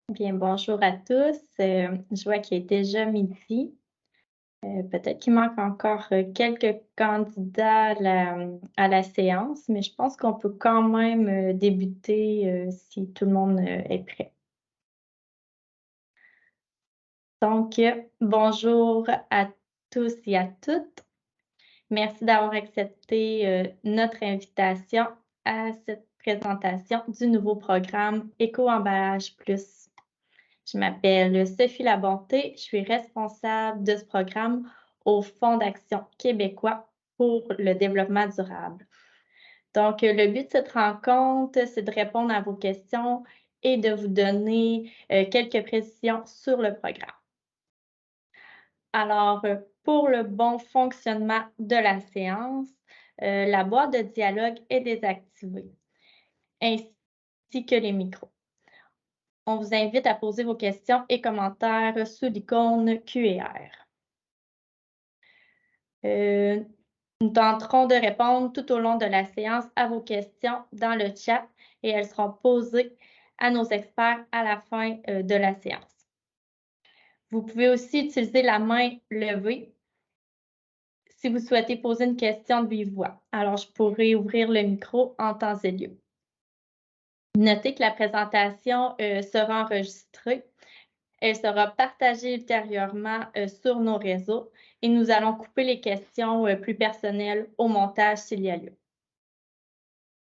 Bien, bonjour à tous. Je vois qu'il est déjà midi. Peut-être qu'il manque encore quelques candidats à la séance, mais je pense qu'on peut quand même débuter si tout le monde est prêt. Donc, bonjour à tous et à toutes. Merci d'avoir accepté notre invitation à cette présentation du nouveau programme Éco-emballage plus. Je m'appelle Sophie Labonté, je suis responsable de ce programme au Fonds d'action québécois pour le développement durable. Donc, le but de cette rencontre, c'est de répondre à vos questions et de vous donner quelques précisions sur le programme. Alors, pour le bon fonctionnement de la séance, la boîte de dialogue est désactivée, ainsi que les micros. On vous invite à poser vos questions et commentaires sous l'icône QR. Nous tenterons de répondre tout au long de la séance à vos questions dans le chat et elles seront posées à nos experts à la fin de la séance. Vous pouvez aussi utiliser la main levée si vous souhaitez poser une question de vive voix. Alors, je pourrai ouvrir le micro en temps et lieu. Notez que la présentation sera enregistrée. Elle sera partagée ultérieurement sur nos réseaux et nous allons couper les questions plus personnelles au montage s'il y a lieu.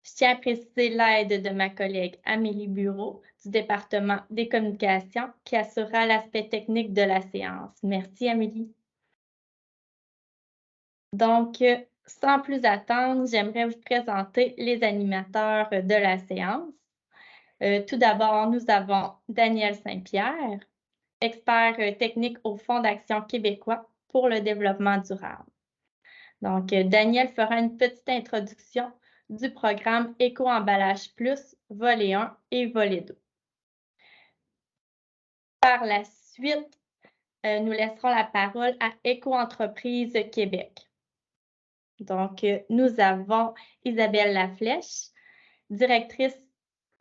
Je tiens à préciser l'aide de ma collègue Amélie Bureau du département des communications qui assurera l'aspect technique de la séance. Merci Amélie. Donc, sans plus attendre, j'aimerais vous présenter les animateurs de la séance. Tout d'abord, nous avons Daniel Saint-Pierre, expert technique au Fonds d'action québécois pour le développement durable. Donc, Daniel fera une petite introduction du programme Éco-emballage plus, volet 1 et volet 2. Par la suite, nous laisserons la parole à Éco-entreprise Québec. Donc, nous avons Isabelle Laflèche, directrice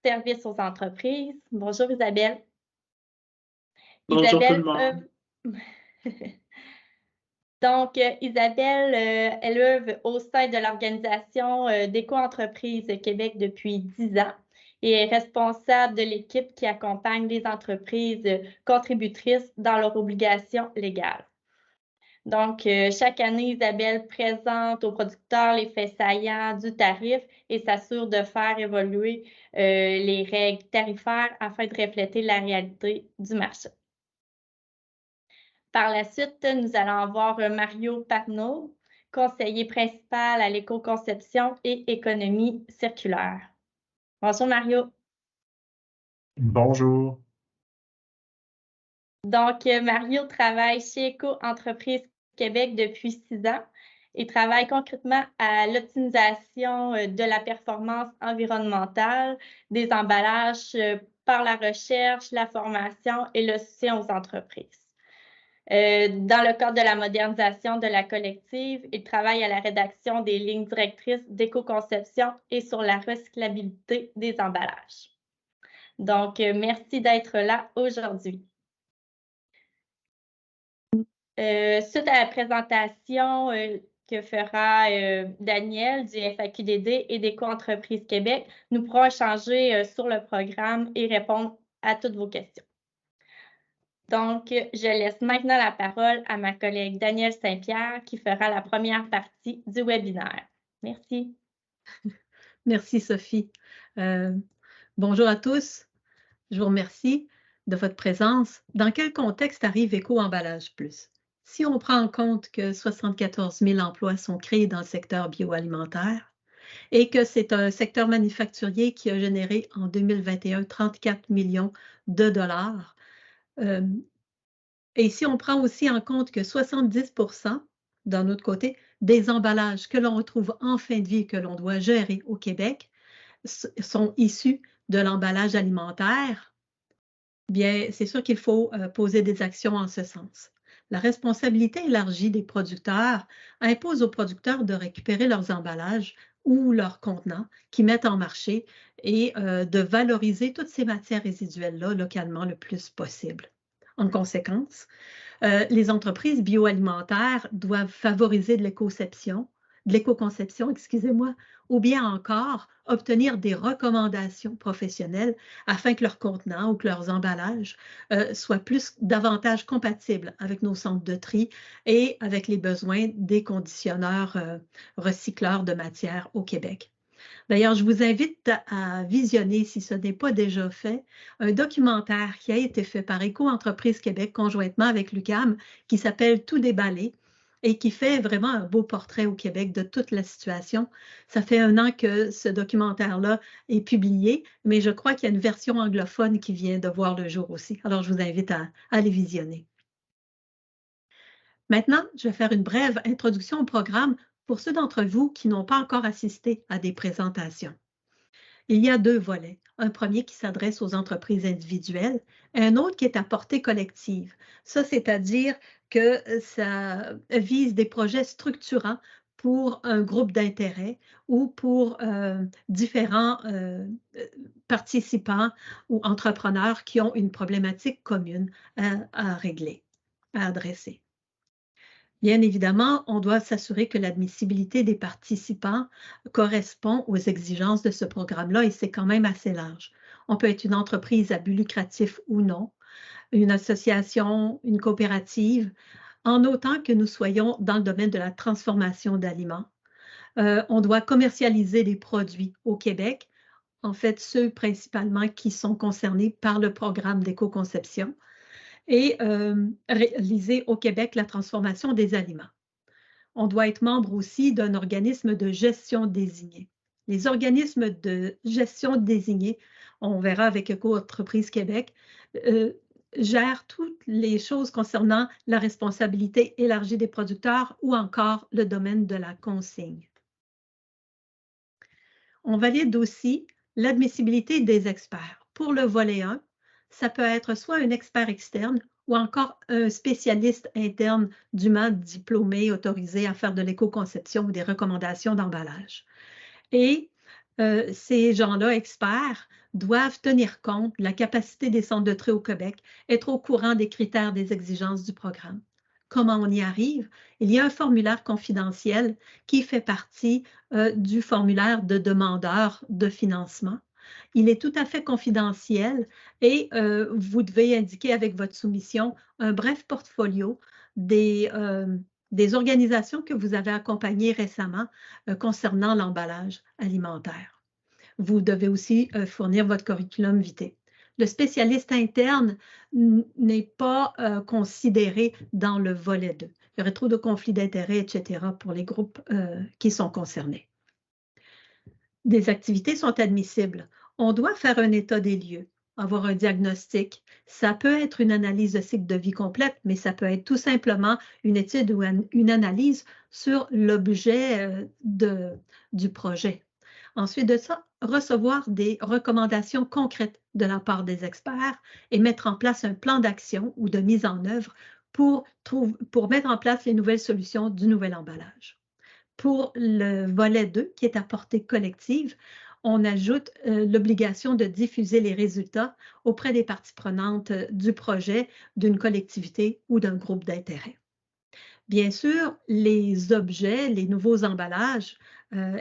service aux entreprises. Bonjour Isabelle. Bonjour tout le Isabelle monde. Donc, Isabelle, elle œuvre au sein de l'organisation d'Éco-entreprise Québec depuis 10 ans et est responsable de l'équipe qui accompagne les entreprises contributrices dans leurs obligations légales. Donc, chaque année, Isabelle présente aux producteurs les faits saillants du tarif et s'assure de faire évoluer les règles tarifaires afin de refléter la réalité du marché. Par la suite, nous allons avoir Mario Parnot, conseiller principal à l'éco-conception et économie circulaire. Bonjour Mario. Bonjour. Donc, Mario travaille chez Éco-entreprise Québec depuis 6 ans et travaille concrètement à l'optimisation de la performance environnementale des emballages par la recherche, la formation et le soutien aux entreprises. Dans le cadre de la modernisation de la collective, il travaille à la rédaction des lignes directrices d'éco-conception et sur la recyclabilité des emballages. Donc, merci d'être là aujourd'hui. Suite à la présentation que fera Daniel du FAQDD et d'Éco-entreprise Québec, nous pourrons échanger sur le programme et répondre à toutes vos questions. Donc, je laisse maintenant la parole à ma collègue Danielle Saint-Pierre qui fera la première partie du webinaire. Merci. Merci, Sophie. Bonjour à tous. Je vous remercie de votre présence. Dans quel contexte arrive Éco-emballage plus? Si on prend en compte que 74 000 emplois sont créés dans le secteur bioalimentaire et que c'est un secteur manufacturier qui a généré en 2021 34 millions de dollars, et si on prend aussi en compte que 70% d'un autre côté des emballages que l'on retrouve en fin de vie et que l'on doit gérer au Québec sont issus de l'emballage alimentaire, bien, c'est sûr qu'il faut poser des actions en ce sens. La responsabilité élargie des producteurs impose aux producteurs de récupérer leurs emballages ou leurs contenants qu'ils mettent en marché et de valoriser toutes ces matières résiduelles-là localement le plus possible. En conséquence, les entreprises bioalimentaires doivent favoriser de l'éco-conception, excusez-moi, ou bien encore obtenir des recommandations professionnelles afin que leurs contenants ou que leurs emballages soient davantage compatibles avec nos centres de tri et avec les besoins des conditionneurs recycleurs de matière au Québec. D'ailleurs, je vous invite à visionner, si ce n'est pas déjà fait, un documentaire qui a été fait par Éco-entreprise Québec conjointement avec l'UQAM, qui s'appelle Tout déballer et qui fait vraiment un beau portrait au Québec de toute la situation. Ça fait 1 an que ce documentaire-là est publié, mais je crois qu'il y a une version anglophone qui vient de voir le jour aussi. Alors, je vous invite à aller visionner. Maintenant, je vais faire une brève introduction au programme pour ceux d'entre vous qui n'ont pas encore assisté à des présentations. Il y a 2 volets. Un premier qui s'adresse aux entreprises individuelles et un autre qui est à portée collective. Ça, c'est-à-dire que ça vise des projets structurants pour un groupe d'intérêt ou pour différents participants ou entrepreneurs qui ont une problématique commune à régler, à adresser. Bien évidemment, on doit s'assurer que l'admissibilité des participants correspond aux exigences de ce programme-là et c'est quand même assez large. On peut être une entreprise à but lucratif ou non, une association, une coopérative, en autant que nous soyons dans le domaine de la transformation d'aliments. On doit commercialiser des produits au Québec, en fait ceux principalement qui sont concernés par le programme d'éco-conception et réaliser au Québec la transformation des aliments. On doit être membre aussi d'un organisme de gestion désigné. Les organismes de gestion désignés, on verra avec Éco-entreprise Québec, gèrent toutes les choses concernant la responsabilité élargie des producteurs ou encore le domaine de la consigne. On valide aussi l'admissibilité des experts. Pour le volet 1, ça peut être soit un expert externe ou encore un spécialiste interne dûment diplômé, autorisé à faire de l'éco-conception ou des recommandations d'emballage. Et ces gens-là, experts, doivent tenir compte de la capacité des centres de tri au Québec, être au courant des critères des exigences du programme. Comment on y arrive? Il y a un formulaire confidentiel qui fait partie du formulaire de demandeur de financement. Il est tout à fait confidentiel et vous devez indiquer avec votre soumission un bref portfolio des organisations que vous avez accompagnées récemment concernant l'emballage alimentaire. Vous devez aussi fournir votre curriculum vitae. Le spécialiste interne n'est pas considéré dans le volet 2. Il y aurait trop de conflits d'intérêts, etc., pour les groupes qui sont concernés. Des activités sont admissibles. On doit faire un état des lieux, avoir un diagnostic. Ça peut être une analyse de cycle de vie complète, mais ça peut être tout simplement une étude ou une analyse sur l'objet du projet. Ensuite de ça, recevoir des recommandations concrètes de la part des experts et mettre en place un plan d'action ou de mise en œuvre pour mettre en place les nouvelles solutions du nouvel emballage. Pour le volet 2, qui est à portée collective, on ajoute l'obligation de diffuser les résultats auprès des parties prenantes du projet, d'une collectivité ou d'un groupe d'intérêt. Bien sûr, les objets, les nouveaux emballages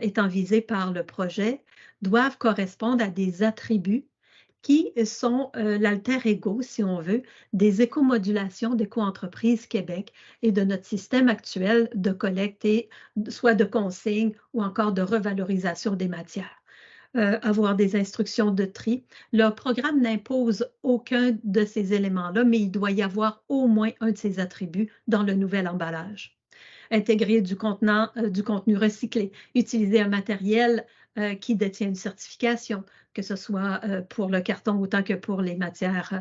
étant visés par le projet doivent correspondre à des attributs qui sont l'alter ego, si on veut, des écomodulations d'Éco-entreprise Québec et de notre système actuel de collecte et soit de consigne ou encore de revalorisation des matières. Avoir des instructions de tri. Le programme n'impose aucun de ces éléments-là, mais il doit y avoir au moins un de ces attributs dans le nouvel emballage. Intégrer du contenu recyclé, utiliser un matériel qui détient une certification, que ce soit pour le carton autant que pour les matières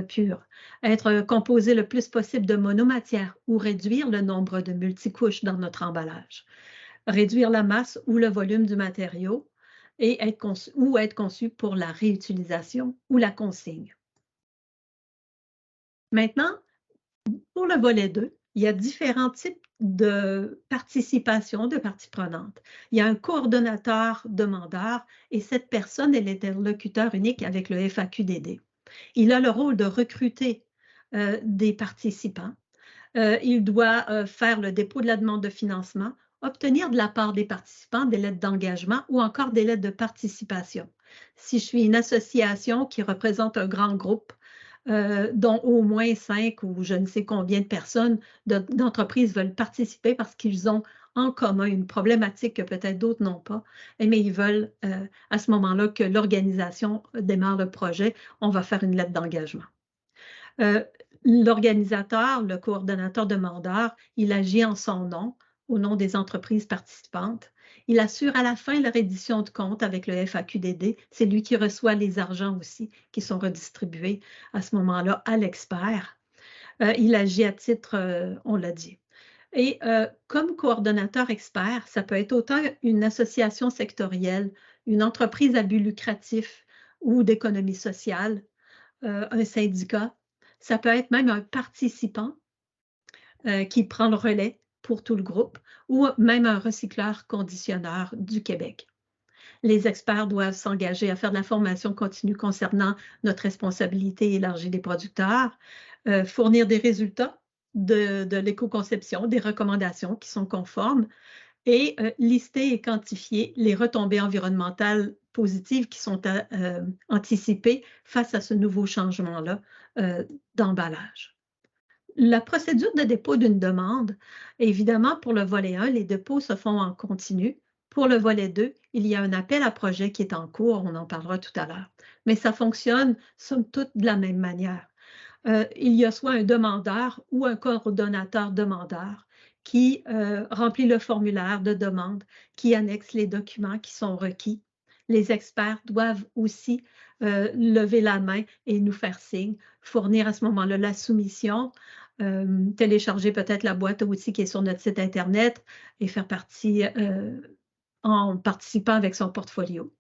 pures. Être composé le plus possible de monomatières ou réduire le nombre de multicouches dans notre emballage. Réduire la masse ou le volume du matériau et être conçu pour la réutilisation ou la consigne. Maintenant, pour le volet 2, il y a différents types de participation de parties prenantes. Il y a un coordonnateur demandeur et cette personne est l'interlocuteur unique avec le FAQDD. Il a le rôle de recruter des participants. Il doit faire le dépôt de la demande de financement, obtenir de la part des participants des lettres d'engagement ou encore des lettres de participation. Si je suis une association qui représente un grand groupe, dont au moins 5 ou je ne sais combien de personnes d'entreprises veulent participer parce qu'ils ont en commun une problématique que peut-être d'autres n'ont pas, mais ils veulent à ce moment-là que l'organisation démarre le projet, on va faire une lettre d'engagement. L'organisateur, le coordonnateur demandeur, il agit en son nom, au nom des entreprises participantes. Il assure à la fin la reddition de compte avec le FAQDD. C'est lui qui reçoit les argents aussi qui sont redistribués à ce moment-là à l'expert. Il agit à titre, on l'a dit. Et comme coordonnateur expert, ça peut être autant une association sectorielle, une entreprise à but lucratif ou d'économie sociale, un syndicat. Ça peut être même un participant qui prend le relais pour tout le groupe ou même un recycleur conditionneur du Québec. Les experts doivent s'engager à faire de la formation continue concernant notre responsabilité élargie des producteurs, fournir des résultats de l'éco-conception, des recommandations qui sont conformes et lister et quantifier les retombées environnementales positives qui sont anticipées face à ce nouveau changement-là d'emballage. La procédure de dépôt d'une demande, évidemment, pour le volet 1, les dépôts se font en continu. Pour le volet 2, il y a un appel à projet qui est en cours, on en parlera tout à l'heure. Mais ça fonctionne, somme toute, de la même manière. Il y a soit un demandeur ou un coordonnateur demandeur qui remplit le formulaire de demande, qui annexe les documents qui sont requis. Les experts doivent aussi lever la main et nous faire signe, fournir à ce moment-là la soumission, télécharger peut-être la boîte à outils qui est sur notre site Internet et faire partie en participant avec son portfolio.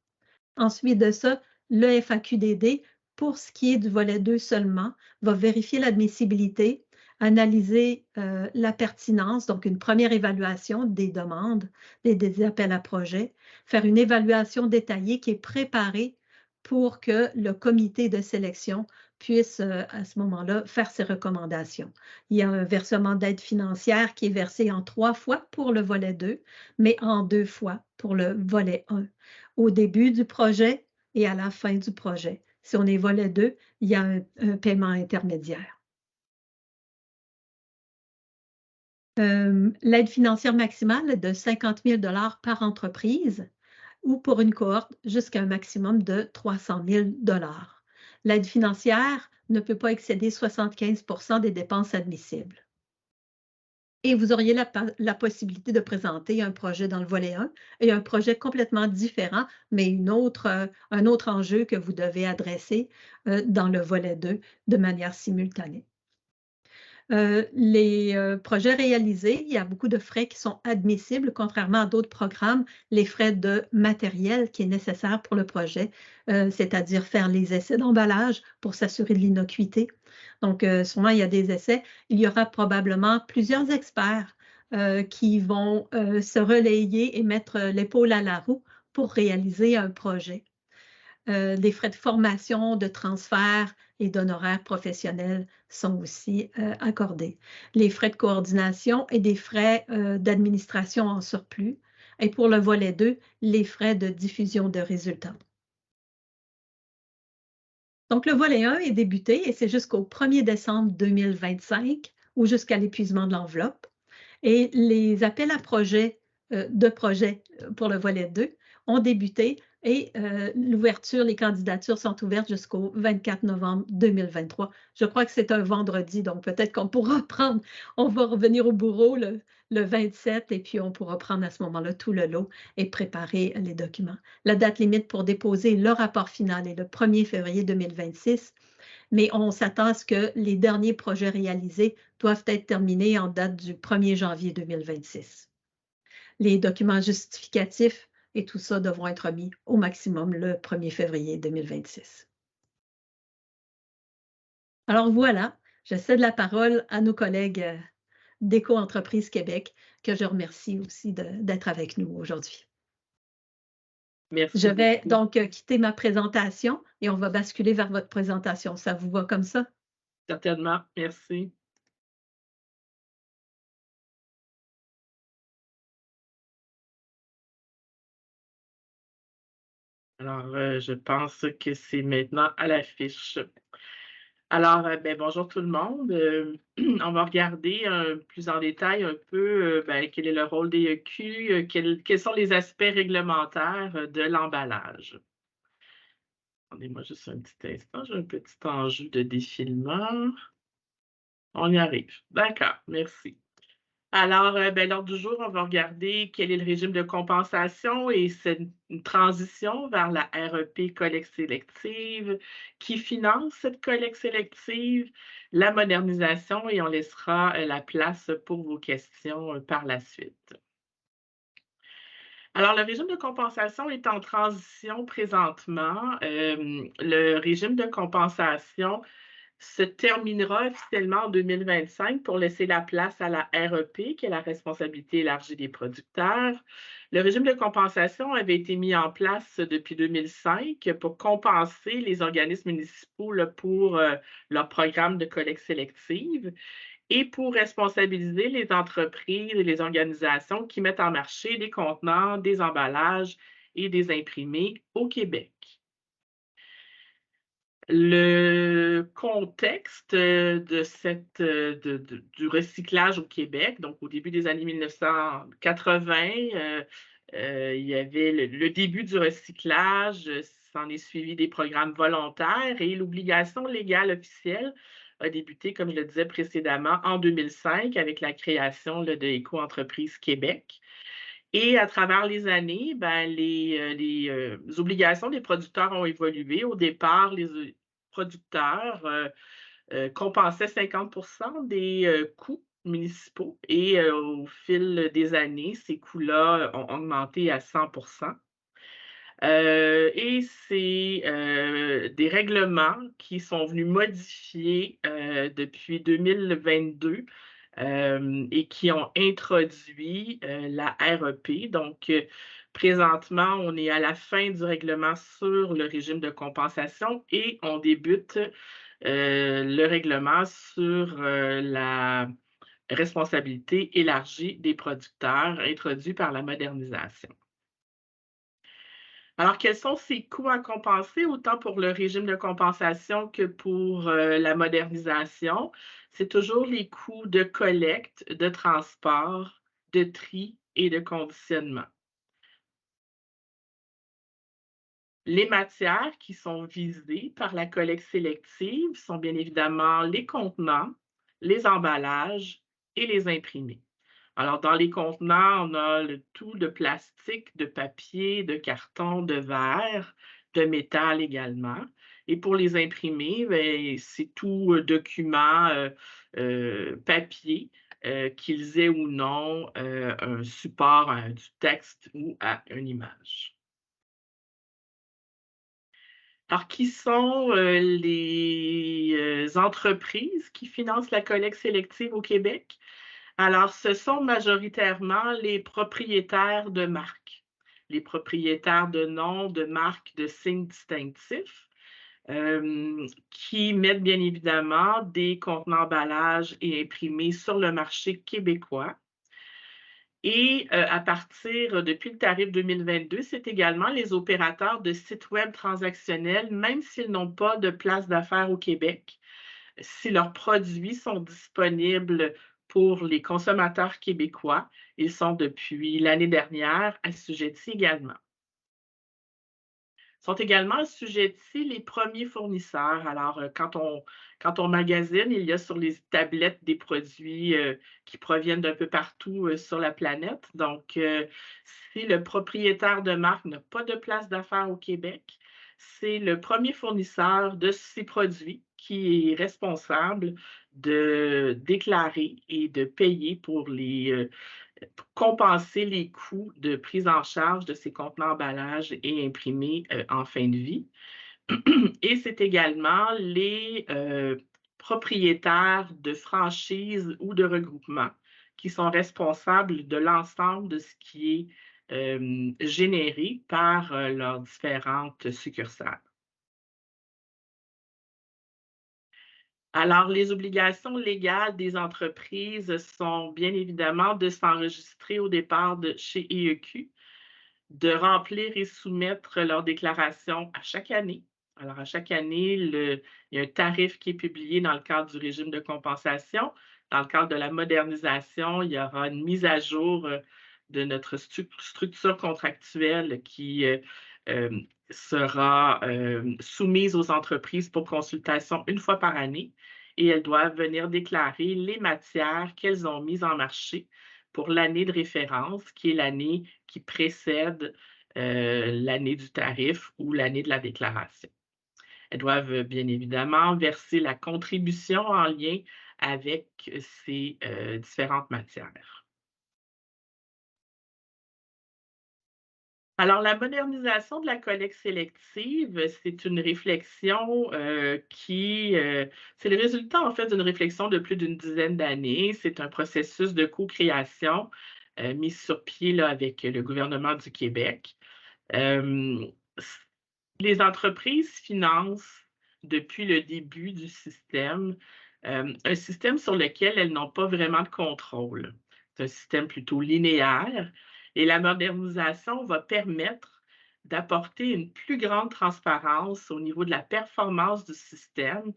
Ensuite de ça, le FAQDD, pour ce qui est du volet 2 seulement, va vérifier l'admissibilité, analyser la pertinence, donc une première évaluation des demandes, des appels à projets, faire une évaluation détaillée qui est préparée pour que le comité de sélection puisse, à ce moment-là, faire ses recommandations. Il y a un versement d'aide financière qui est versé en 3 fois pour le volet 2, mais en 2 fois pour le volet 1. Au début du projet et à la fin du projet. Si on est volet 2, il y a un paiement intermédiaire. L'aide financière maximale est de 50 000 $ par entreprise ou pour une cohorte jusqu'à un maximum de 300 000 $. L'aide financière ne peut pas excéder 75 % des dépenses admissibles. Et vous auriez la possibilité de présenter un projet dans le volet 1 et un projet complètement différent, mais un autre enjeu que vous devez adresser dans le volet 2 de manière simultanée. Les projets réalisés, il y a beaucoup de frais qui sont admissibles, contrairement à d'autres programmes, les frais de matériel qui est nécessaire pour le projet, c'est-à-dire faire les essais d'emballage pour s'assurer de l'innocuité. Donc, souvent, il y a des essais. Il y aura probablement plusieurs experts qui vont se relayer et mettre l'épaule à la roue pour réaliser un projet. Des frais de formation, de transfert et d'honoraires professionnels sont aussi accordés. Les frais de coordination et des frais d'administration en surplus. Et pour le volet 2, les frais de diffusion de résultats. Donc, le volet 1 est débuté et c'est jusqu'au 1er décembre 2025 ou jusqu'à l'épuisement de l'enveloppe. Et les appels à projets pour le volet 2 ont débuté et l'ouverture, les candidatures sont ouvertes jusqu'au 24 novembre 2023. Je crois que c'est un vendredi, donc peut-être qu'on pourra prendre, on va revenir au bureau le 27 et puis on pourra prendre à ce moment-là tout le lot et préparer les documents. La date limite pour déposer le rapport final est le 1er février 2026, mais on s'attend à ce que les derniers projets réalisés doivent être terminés en date du 1er janvier 2026. Les documents justificatifs et tout ça devront être mis au maximum le 1er février 2026. Alors voilà, je cède la parole à nos collègues d'Éco-entreprise Québec, que je remercie aussi d'être avec nous aujourd'hui. Merci Je vais beaucoup. donc quitter ma présentation et on va basculer vers votre présentation. Ça vous va comme ça? Certainement, merci. Alors, je pense que c'est maintenant à l'affiche. Alors, bonjour tout le monde. On va regarder plus en détail un peu quel est le rôle des EQ, quels sont les aspects réglementaires de l'emballage. Attendez-moi juste un petit instant, j'ai un petit enjeu de défilement. On y arrive. D'accord, merci. Alors, lors du jour, on va regarder quel est le régime de compensation et c'est une transition vers la REP collecte sélective qui finance cette collecte sélective, la modernisation et on laissera la place pour vos questions par la suite. Alors, le régime de compensation est en transition présentement. Le régime de compensation se terminera officiellement en 2025 pour laisser la place à la REP, qui est la responsabilité élargie des producteurs. Le régime de compensation avait été mis en place depuis 2005 pour compenser les organismes municipaux pour leur programme de collecte sélective et pour responsabiliser les entreprises et les organisations qui mettent en marché des contenants, des emballages et des imprimés au Québec. Le contexte du recyclage au Québec, donc au début des années 1980, il y avait le début du recyclage, s'en est suivi des programmes volontaires et l'obligation légale officielle a débuté, comme je le disais précédemment, en 2005 avec la création de Éco-entreprise Québec. Et à travers les années, les obligations des producteurs ont évolué. Au départ, les producteurs compensaient 50% des coûts municipaux et au fil des années, ces coûts-là ont augmenté à 100%. Et c'est des règlements qui sont venus modifier depuis 2022 et qui ont introduit la REP. Donc, présentement, on est à la fin du règlement sur le régime de compensation et on débute le règlement sur la responsabilité élargie des producteurs introduit par la modernisation. Alors, quels sont ces coûts à compenser, autant pour le régime de compensation que pour la modernisation? C'est toujours les coûts de collecte, de transport, de tri et de conditionnement. Les matières qui sont visées par la collecte sélective sont bien évidemment les contenants, les emballages et les imprimés. Alors, dans les contenants, on a le tout de plastique, de papier, de carton, de verre, de métal également. Et pour les imprimés, c'est tout document papier, qu'ils aient ou non un support du texte ou à une image. Alors, qui sont les entreprises qui financent la collecte sélective au Québec? Alors, ce sont majoritairement les propriétaires de marques, les propriétaires de noms, de marques, de signes distinctifs, qui mettent bien évidemment des contenants emballages et imprimés sur le marché québécois. Et à partir, depuis le tarif 2022, c'est également les opérateurs de sites web transactionnels, même s'ils n'ont pas de place d'affaires au Québec, si leurs produits sont disponibles pour les consommateurs québécois, ils sont depuis l'année dernière assujettis également. Sont également assujettis les premiers fournisseurs. Alors, quand on magasine, il y a sur les tablettes des produits qui proviennent d'un peu partout sur la planète. Donc, si le propriétaire de marque n'a pas de place d'affaires au Québec, c'est le premier fournisseur de ces produits qui est responsable de déclarer et de payer pour compenser les coûts de prise en charge de ces contenants emballages et imprimés en fin de vie. Et c'est également les propriétaires de franchises ou de regroupements qui sont responsables de l'ensemble de ce qui est généré par leurs différentes succursales. Alors, les obligations légales des entreprises sont bien évidemment de s'enregistrer au départ de chez EEQ, de remplir et soumettre leur déclaration à chaque année. Alors, à chaque année, il y a un tarif qui est publié dans le cadre du régime de compensation. Dans le cadre de la modernisation, il y aura une mise à jour de notre structure contractuelle qui sera soumise aux entreprises pour consultation une fois par année et elles doivent venir déclarer les matières qu'elles ont mises en marché pour l'année de référence, qui est l'année qui précède l'année du tarif ou l'année de la déclaration. Elles doivent bien évidemment verser la contribution en lien avec ces différentes matières. Alors, la modernisation de la collecte sélective, c'est une réflexion c'est le résultat, en fait, d'une réflexion de plus d'une dizaine d'années. C'est un processus de co-création mis sur pied là, avec le gouvernement du Québec. Les entreprises financent, depuis le début du système, un système sur lequel elles n'ont pas vraiment de contrôle. C'est un système plutôt linéaire. Et la modernisation va permettre d'apporter une plus grande transparence au niveau de la performance du système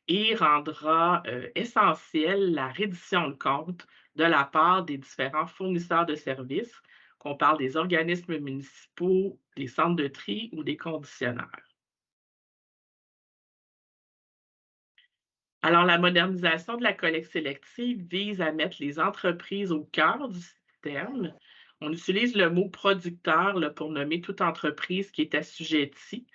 et rendra essentielle la reddition de comptes de la part des différents fournisseurs de services, qu'on parle des organismes municipaux, des centres de tri ou des conditionneurs. Alors, la modernisation de la collecte sélective vise à mettre les entreprises au cœur du système. On utilise le mot producteur là, pour nommer toute entreprise qui est assujettie,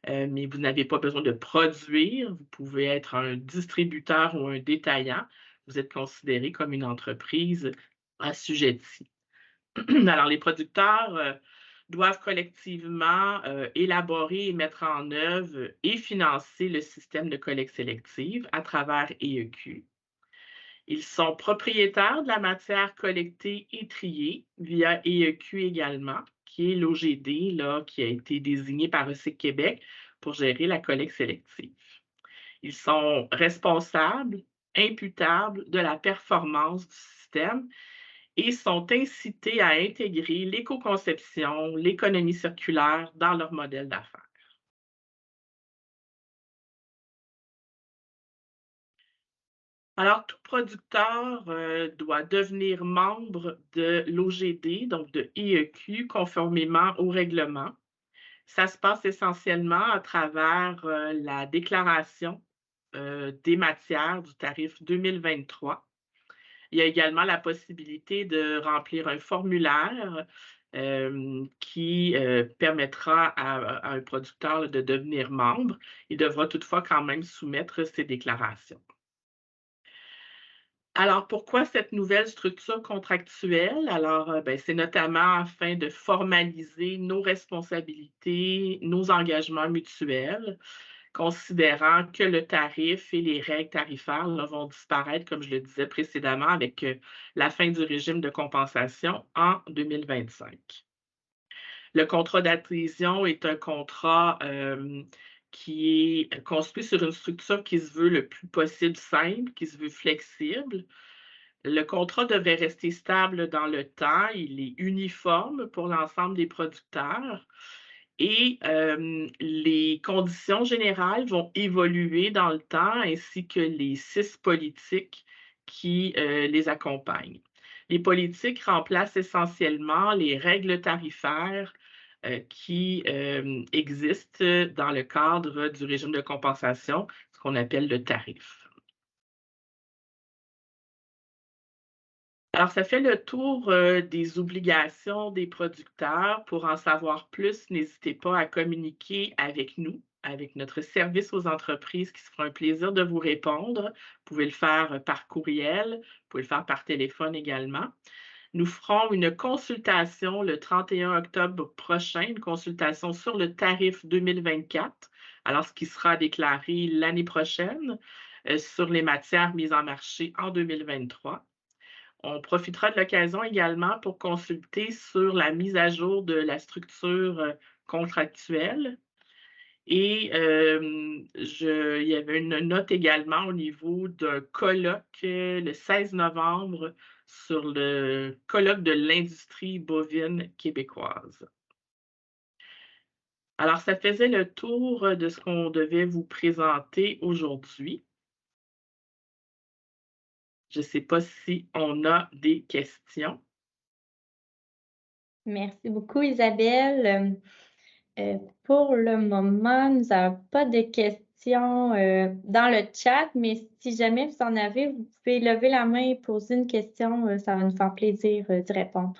mais vous n'avez pas besoin de produire. Vous pouvez être un distributeur ou un détaillant. Vous êtes considéré comme une entreprise assujettie. Alors, les producteurs doivent collectivement élaborer et mettre en œuvre et financer le système de collecte sélective à travers EEQ. Ils sont propriétaires de la matière collectée et triée via EEQ également, qui est l'OGD là, qui a été désigné par Recyc Québec pour gérer la collecte sélective. Ils sont responsables, imputables de la performance du système et sont incités à intégrer l'éco-conception, l'économie circulaire dans leur modèle d'affaires. Alors, tout producteur doit devenir membre de l'OGD, donc de EEQ, conformément au règlement. Ça se passe essentiellement à travers la déclaration des matières du tarif 2023. Il y a également la possibilité de remplir un formulaire qui permettra à un producteur de devenir membre. Il devra toutefois quand même soumettre ses déclarations. Alors, pourquoi cette nouvelle structure contractuelle? Alors, c'est notamment afin de formaliser nos responsabilités, nos engagements mutuels, considérant que le tarif et les règles tarifaires là, vont disparaître, comme je le disais précédemment, avec la fin du régime de compensation en 2025. Le contrat d'adhésion est un contrat qui est construit sur une structure qui se veut le plus possible simple, qui se veut flexible. Le contrat devrait rester stable dans le temps. Il est uniforme pour l'ensemble des producteurs. Et les conditions générales vont évoluer dans le temps, ainsi que les 6 politiques qui les accompagnent. Les politiques remplacent essentiellement les règles tarifaires qui existent dans le cadre du régime de compensation, ce qu'on appelle le tarif. Alors, ça fait le tour des obligations des producteurs. Pour en savoir plus, n'hésitez pas à communiquer avec nous, avec notre service aux entreprises qui se fera un plaisir de vous répondre. Vous pouvez le faire par courriel, vous pouvez le faire par téléphone également. Nous ferons une consultation le 31 octobre prochain, une consultation sur le tarif 2024, alors ce qui sera déclaré l'année prochaine sur les matières mises en marché en 2023. On profitera de l'occasion également pour consulter sur la mise à jour de la structure contractuelle. Et il y avait une note également au niveau d'un colloque le 16 novembre sur le colloque de l'industrie bovine québécoise. Alors, ça faisait le tour de ce qu'on devait vous présenter aujourd'hui. Je ne sais pas si on a des questions. Merci beaucoup, Isabelle. Pour le moment, nous n'avons pas de questions dans le chat, mais si jamais vous en avez, vous pouvez lever la main et poser une question. Ça va nous faire plaisir d'y répondre.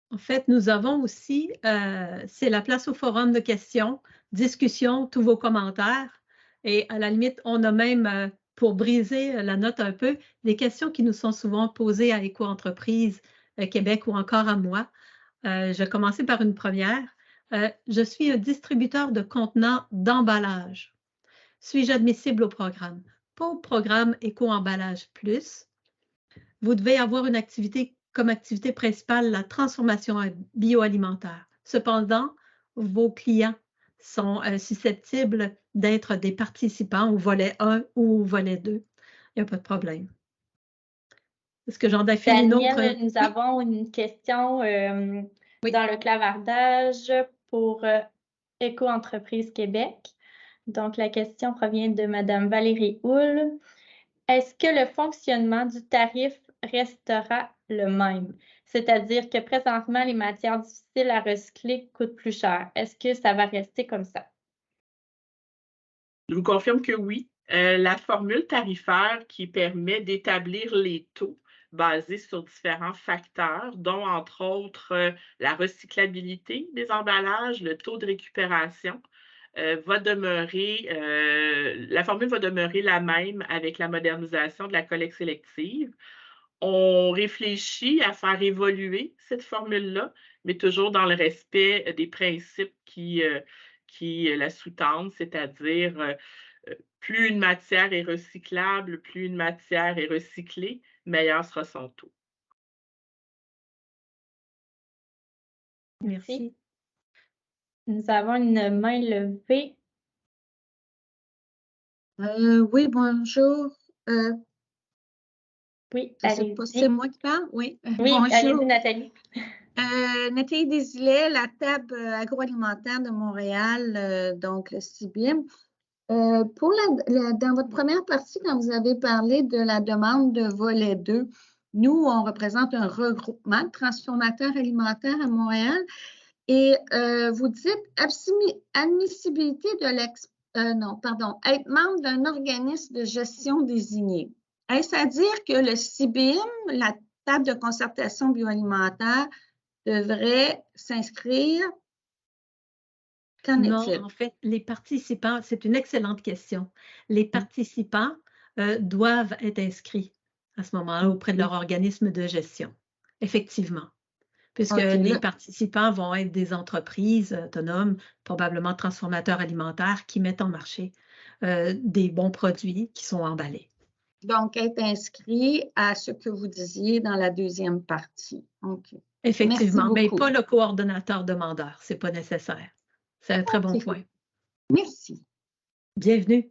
En fait, nous avons aussi, c'est la place au forum de questions, discussion, tous vos commentaires. Et à la limite, on a même, pour briser la note un peu, des questions qui nous sont souvent posées à Éco-entreprise Québec ou encore à moi. Je vais commencer par une première. Je suis un distributeur de contenants d'emballage. Suis-je admissible au programme? Pas au programme Éco-emballage plus. Vous devez avoir une activité comme activité principale la transformation bioalimentaire. Cependant, vos clients sont susceptibles d'être des participants au volet 1 ou au volet 2. Il n'y a pas de problème. Est-ce que j'en définis une autre? Daniel, nous avons une question dans le clavardage pour Éco-entreprise Québec. Donc, la question provient de Mme Valérie Houle. Est-ce que le fonctionnement du tarif restera le même? C'est-à-dire que présentement, les matières difficiles à recycler coûtent plus cher. Est-ce que ça va rester comme ça? Je vous confirme que oui. La formule tarifaire qui permet d'établir les taux basés sur différents facteurs, dont entre autres la recyclabilité des emballages, le taux de récupération, va demeurer, la formule va demeurer la même avec la modernisation de la collecte sélective. On réfléchit à faire évoluer cette formule-là, mais toujours dans le respect des principes qui la sous-tendent, c'est-à-dire plus une matière est recyclable, plus une matière est recyclée, meilleur sera son taux. Merci. Nous avons une main levée. Oui, bonjour. Oui, Je sais pas si c'est moi qui parle. Oui, oui, bonjour. allez-y, Nathalie. Nathalie Desilets, la table agroalimentaire de Montréal, donc le CIBIM. Dans votre première partie, quand vous avez parlé de la demande de volet 2, nous, on représente un regroupement de transformateurs alimentaires à Montréal et vous dites admissibilité de être membre d'un organisme de gestion désigné. Est-ce à dire que le CIBIM, la table de concertation bioalimentaire, devrait s'inscrire? Qu'en est-il? Non, en fait, les participants, c'est une excellente question. Les participants doivent être inscrits à ce moment-là auprès de leur organisme de gestion, effectivement, puisque les participants vont être des entreprises autonomes, probablement transformateurs alimentaires, qui mettent en marché des bons produits qui sont emballés. Donc, être inscrit à ce que vous disiez dans la deuxième partie. Okay. Effectivement, mais pas le coordonnateur demandeur, ce n'est pas nécessaire. C'est un très bon point. Merci. Bienvenue.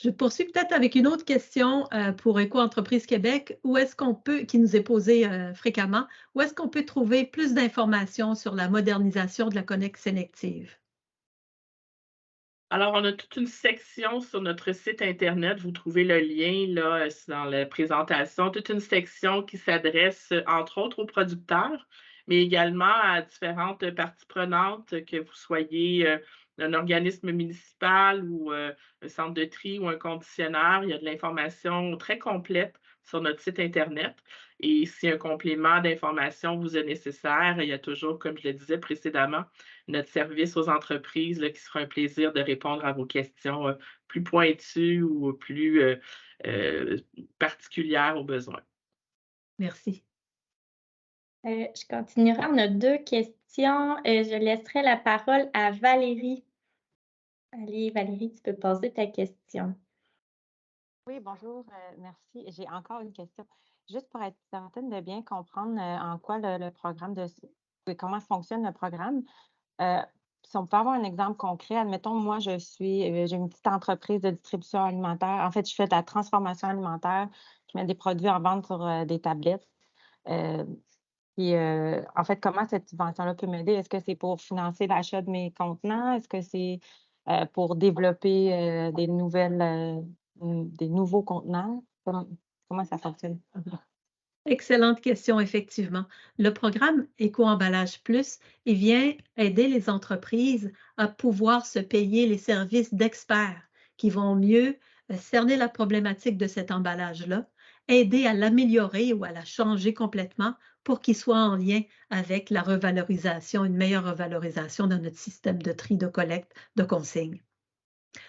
Je poursuis peut-être avec une autre question pour Éco-entreprise Québec. Où est-ce qu'on peut, qui nous est posée fréquemment, où est-ce qu'on peut trouver plus d'informations sur la modernisation de la collecte sélective? Alors, on a toute une section sur notre site Internet. Vous trouvez le lien là, dans la présentation, toute une section qui s'adresse, entre autres, aux producteurs, mais également à différentes parties prenantes, que vous soyez un organisme municipal ou un centre de tri ou un conditionneur. Il y a de l'information très complète sur notre site Internet. Et si un complément d'information vous est nécessaire, il y a toujours, comme je le disais précédemment, notre service aux entreprises là, qui sera un plaisir de répondre à vos questions plus pointues ou plus particulières aux besoins. Merci. Je continuerai. On a 2 questions. Je laisserai la parole à Valérie. Allez, Valérie, tu peux poser ta question. Oui, bonjour, merci. J'ai encore une question. Juste pour être certaine de bien comprendre en quoi le programme comment fonctionne le programme. euh, Si on peut avoir un exemple concret, admettons, moi, j'ai une petite entreprise de distribution alimentaire. En fait, je fais de la transformation alimentaire. Je mets des produits en vente sur des tablettes. Euh, en fait, comment cette subvention-là peut m'aider? Est-ce que c'est pour financer l'achat de mes contenants? Est-ce que c'est pour développer des nouveaux contenants? Comment ça fonctionne? Excellente question, effectivement. Le programme Éco-emballage plus, il vient aider les entreprises à pouvoir se payer les services d'experts qui vont mieux cerner la problématique de cet emballage-là, aider à l'améliorer ou à la changer complètement pour qu'il soit en lien avec la revalorisation, une meilleure revalorisation de notre système de tri, de collecte, de consigne.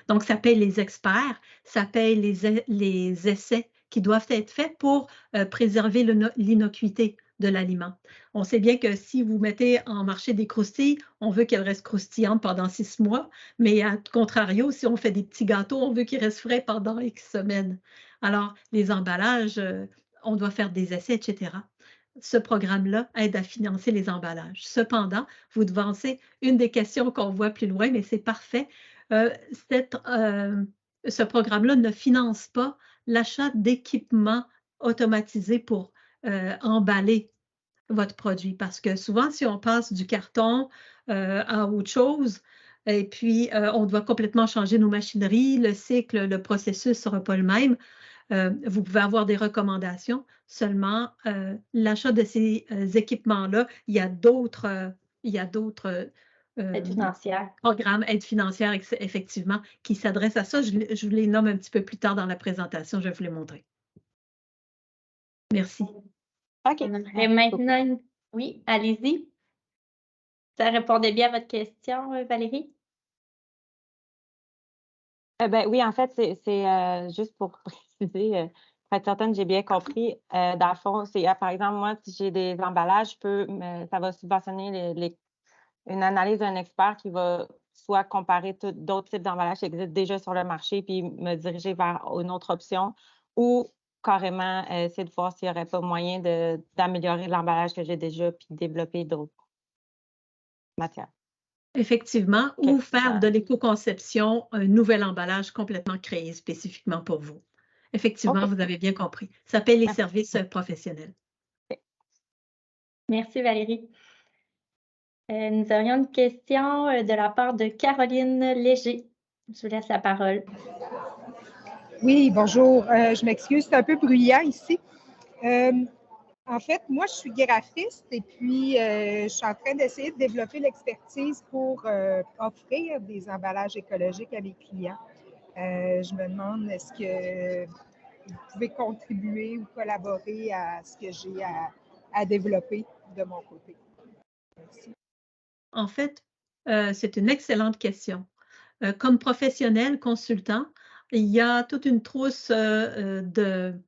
Donc, ça paye les experts, ça paye les essais qui doivent être faits pour préserver l'innocuité de l'aliment. On sait bien que si vous mettez en marché des croustilles, on veut qu'elles restent croustillantes pendant 6 mois, mais à contrario, si on fait des petits gâteaux, on veut qu'ils restent frais pendant X semaines. Alors, les emballages, on doit faire des essais, etc. Ce programme-là aide à financer les emballages. Cependant, vous devancez une des questions qu'on voit plus loin, mais c'est parfait. Ce programme-là ne finance pas l'achat d'équipements automatisés pour emballer votre produit. Parce que souvent, si on passe du carton à autre chose, et puis on doit complètement changer nos machineries, le cycle, le processus ne sera pas le même. Vous pouvez avoir des recommandations. Seulement, l'achat de ces équipements-là, il y a d'autres Aide financière. programmes, aide financière, effectivement, qui s'adressent à ça. Je vous les nomme un petit peu plus tard dans la présentation. Je vais vous les montrer. Merci. OK. On aimerait maintenant... Oui, allez-y. Ça répondait bien à votre question, Valérie? Ben oui, en fait, c'est juste pour préciser, pour être certaine, j'ai bien compris. Dans le fond, c'est par exemple, moi, si j'ai des emballages, ça va subventionner une analyse d'un expert qui va soit comparer d'autres types d'emballages qui existent déjà sur le marché, puis me diriger vers une autre option, ou carrément essayer de voir s'il n'y aurait pas moyen d'améliorer l'emballage que j'ai déjà, puis développer d'autres matières. Effectivement, OK. ou faire de l'éco-conception un nouvel emballage complètement créé spécifiquement pour vous. Effectivement, OK. vous avez bien compris. Ça s'appelle les services professionnels. Merci, Valérie. Nous aurions une question de la part de Caroline Léger. Je vous laisse la parole. Oui, bonjour. Je m'excuse, c'est un peu bruyant ici. En fait, moi, je suis graphiste et puis je suis en train d'essayer de développer l'expertise pour offrir des emballages écologiques à mes clients. Je me demande, est-ce que vous pouvez contribuer ou collaborer à ce que j'ai à développer de mon côté? Merci. En fait, c'est une excellente question. Comme professionnel consultant, il y a toute une trousse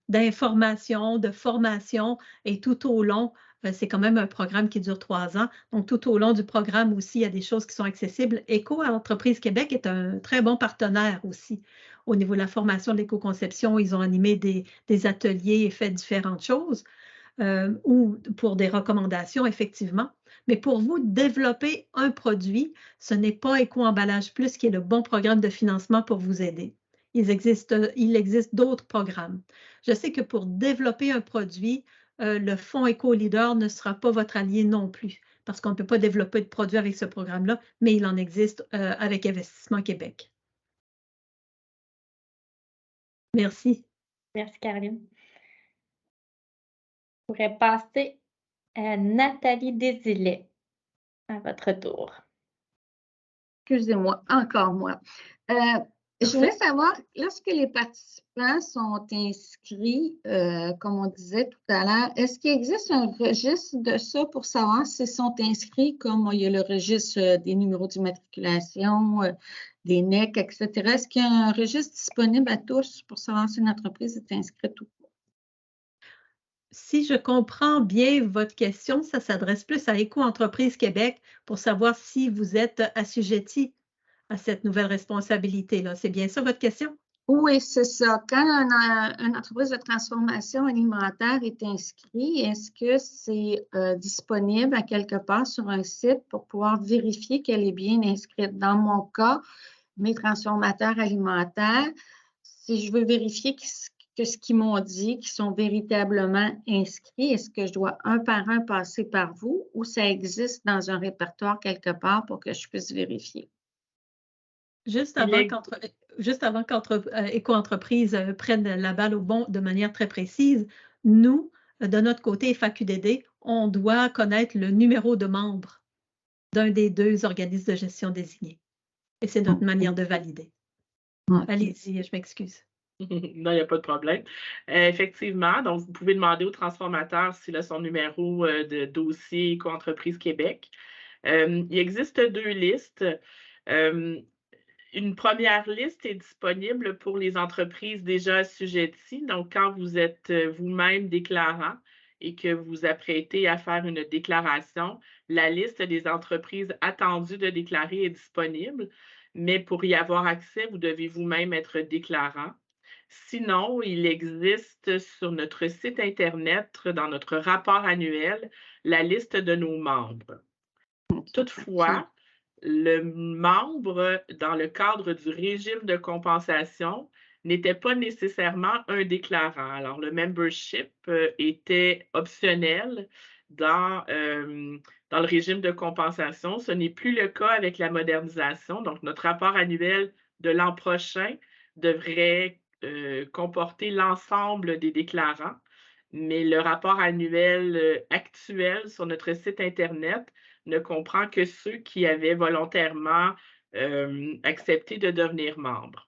d'informations, de formations et tout au long, c'est quand même un programme qui dure 3 ans. Donc, tout au long du programme aussi, il y a des choses qui sont accessibles. Éco-Entreprise Québec est un très bon partenaire aussi au niveau de la formation de l'éco-conception. Ils ont animé des ateliers et fait différentes choses. Ou pour des recommandations, effectivement. Mais pour vous, développer un produit, ce n'est pas Éco-emballage plus qui est le bon programme de financement pour vous aider. Il existe d'autres programmes. Je sais que pour développer un produit, le Fonds Éco-Leader ne sera pas votre allié non plus, parce qu'on ne peut pas développer de produit avec ce programme-là, mais il en existe avec Investissement Québec. Merci. Merci, Caroline. Je pourrais passer à Nathalie Desilets à votre tour. Excusez-moi, encore moi. Je voulais savoir, lorsque les participants sont inscrits, comme on disait tout à l'heure, est-ce qu'il existe un registre de ça pour savoir s'ils sont inscrits, comme il y a le registre des numéros d'immatriculation, des NEC, etc. Est-ce qu'il y a un registre disponible à tous pour savoir si une entreprise est inscrite ou pas? Si je comprends bien votre question, ça s'adresse plus à Éco-Entreprise Québec pour savoir si vous êtes assujetti à cette nouvelle responsabilité-là. C'est bien ça votre question? Oui, c'est ça. Quand une entreprise de transformation alimentaire est inscrite, est-ce que c'est disponible à quelque part sur un site pour pouvoir vérifier qu'elle est bien inscrite? Dans mon cas, mes transformateurs alimentaires, si je veux vérifier que ce qu'ils m'ont dit, qu'ils sont véritablement inscrits, est-ce que je dois un par un passer par vous ou ça existe dans un répertoire quelque part pour que je puisse vérifier? Juste avant qu'Éco-entreprise prenne la balle au bon de manière très précise, nous, de notre côté, FAQDD, on doit connaître le numéro de membre d'un des 2 organismes de gestion désignés. Et c'est notre manière de valider. Allez-y, je m'excuse. Non, il n'y a pas de problème. Effectivement, donc vous pouvez demander au transformateur s'il a son numéro de dossier Éco-entreprise Québec. Il existe 2 listes. Une première liste est disponible pour les entreprises déjà assujetties. Donc, quand vous êtes vous-même déclarant et que vous apprêtez à faire une déclaration, la liste des entreprises attendues de déclarer est disponible. Mais pour y avoir accès, vous devez vous-même être déclarant. Sinon, il existe sur notre site Internet, dans notre rapport annuel, la liste de nos membres. Toutefois, le membre, dans le cadre du régime de compensation, n'était pas nécessairement un déclarant. Alors, le membership était optionnel dans le régime de compensation. Ce n'est plus le cas avec la modernisation. Donc, notre rapport annuel de l'an prochain devrait comporter l'ensemble des déclarants, mais le rapport annuel actuel sur notre site Internet ne comprend que ceux qui avaient volontairement accepté de devenir membres.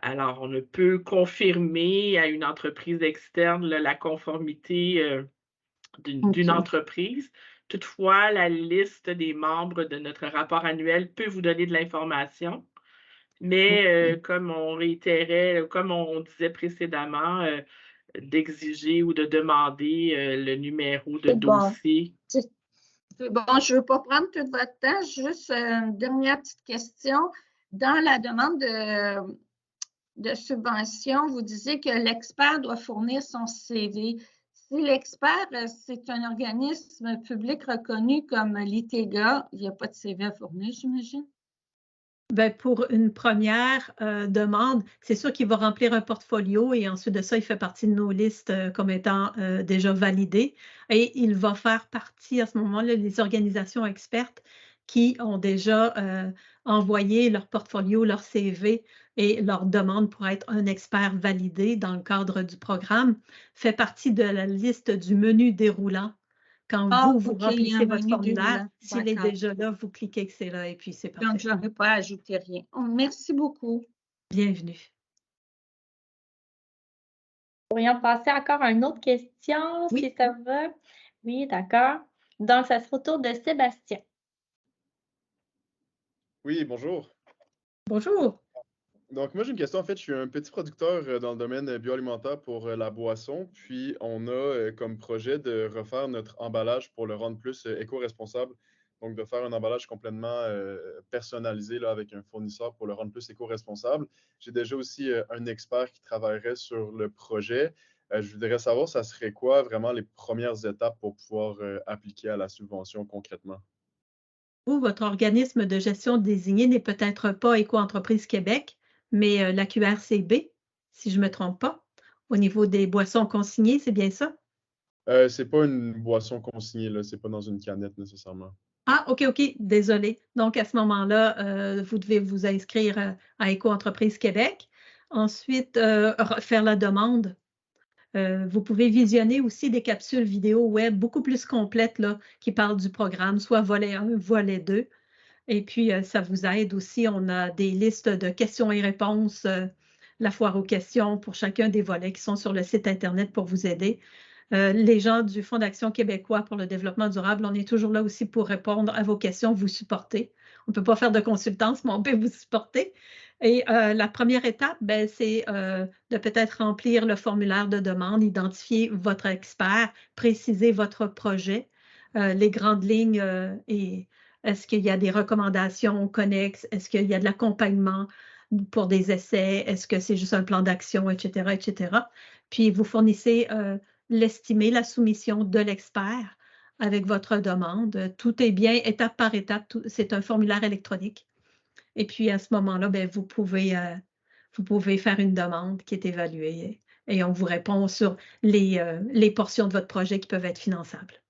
Alors, on ne peut confirmer à une entreprise externe la conformité d'une entreprise. Toutefois, la liste des membres de notre rapport annuel peut vous donner de l'information. Mais comme on réitérait, comme on disait précédemment, d'exiger ou de demander le numéro de dossier. Bon, je ne veux pas prendre tout votre temps. Juste une dernière petite question. Dans la demande de subvention, vous disiez que l'expert doit fournir son CV. Si l'expert, c'est un organisme public reconnu comme l'ITEGA, il n'y a pas de CV à fournir, j'imagine? Bien, pour une première demande, c'est sûr qu'il va remplir un portfolio et ensuite de ça, il fait partie de nos listes comme étant déjà validé. Et il va faire partie à ce moment-là des organisations expertes qui ont déjà envoyé leur portfolio, leur CV et leur demande pour être un expert validé dans le cadre du programme, fait partie de la liste du menu déroulant. Quand vous remplissez votre formulaire, s'il est déjà là, vous cliquez que c'est là et puis c'est parfait. Donc, je n'aurais pas ajouté rien. Oh, merci beaucoup. Bienvenue. Pourrions passer encore à une autre question, oui. Si ça va. Oui, d'accord. Donc, ça sera au tour de Sébastien. Oui, bonjour. Bonjour. Donc, moi, j'ai une question. En fait, je suis un petit producteur dans le domaine bioalimentaire pour la boisson. Puis, on a comme projet de refaire notre emballage pour le rendre plus éco-responsable. Donc, de faire un emballage complètement personnalisé là, avec un fournisseur pour le rendre plus éco-responsable. J'ai déjà aussi un expert qui travaillerait sur le projet. Je voudrais savoir, ça serait quoi vraiment les premières étapes pour pouvoir appliquer à la subvention concrètement? Vous, votre organisme de gestion désigné n'est peut-être pas Éco-entreprise Québec, mais la QRCB, si je ne me trompe pas, au niveau des boissons consignées, c'est bien ça? C'est pas une boisson consignée, là. C'est pas dans une canette nécessairement. Ah, OK, désolé. Donc, à ce moment-là, vous devez vous inscrire à Éco-entreprise Québec. Ensuite, faire la demande. Vous pouvez visionner aussi des capsules vidéo web beaucoup plus complètes là, qui parlent du programme, soit volet 1, volet 2. Et puis, ça vous aide aussi. On a des listes de questions et réponses, la foire aux questions pour chacun des volets qui sont sur le site Internet pour vous aider. Les gens du Fonds d'action québécois pour le développement durable, on est toujours là aussi pour répondre à vos questions, vous supporter. On ne peut pas faire de consultance, mais on peut vous supporter. Et la première étape, c'est de peut-être remplir le formulaire de demande, identifier votre expert, préciser votre projet, les grandes lignes et est-ce qu'il y a des recommandations connexes, est-ce qu'il y a de l'accompagnement. pour des essais? Est-ce que c'est juste un plan d'action, etc., etc. Puis vous fournissez l'estimé, la soumission de l'expert avec votre demande. Tout est bien étape par étape. C'est un formulaire électronique. Et puis à ce moment-là, ben, vous pouvez faire une demande qui est évaluée et on vous répond sur les portions de votre projet qui peuvent être finançables.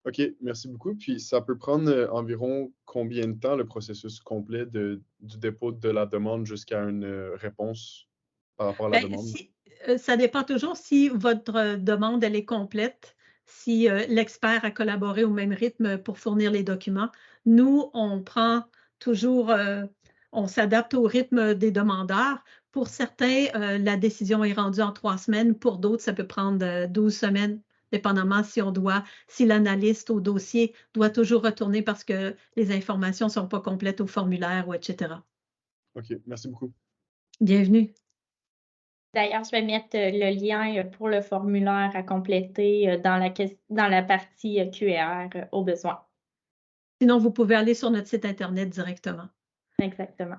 OK, merci beaucoup. Puis ça peut prendre environ combien de temps le processus complet du dépôt de la demande jusqu'à une réponse par rapport à la Ben, demande? Ça dépend toujours si votre demande elle est complète, si l'expert a collaboré au même rythme pour fournir les documents. Nous, on prend toujours, on s'adapte au rythme des demandeurs. Pour certains, la décision est rendue en 3 semaines. Pour d'autres, ça peut prendre 12 semaines, dépendamment si l'analyste au dossier doit toujours retourner parce que les informations ne sont pas complètes au formulaire ou etc. OK, merci beaucoup. Bienvenue. D'ailleurs, je vais mettre le lien pour le formulaire à compléter dans la partie QR au besoin. Sinon, vous pouvez aller sur notre site Internet directement. Exactement.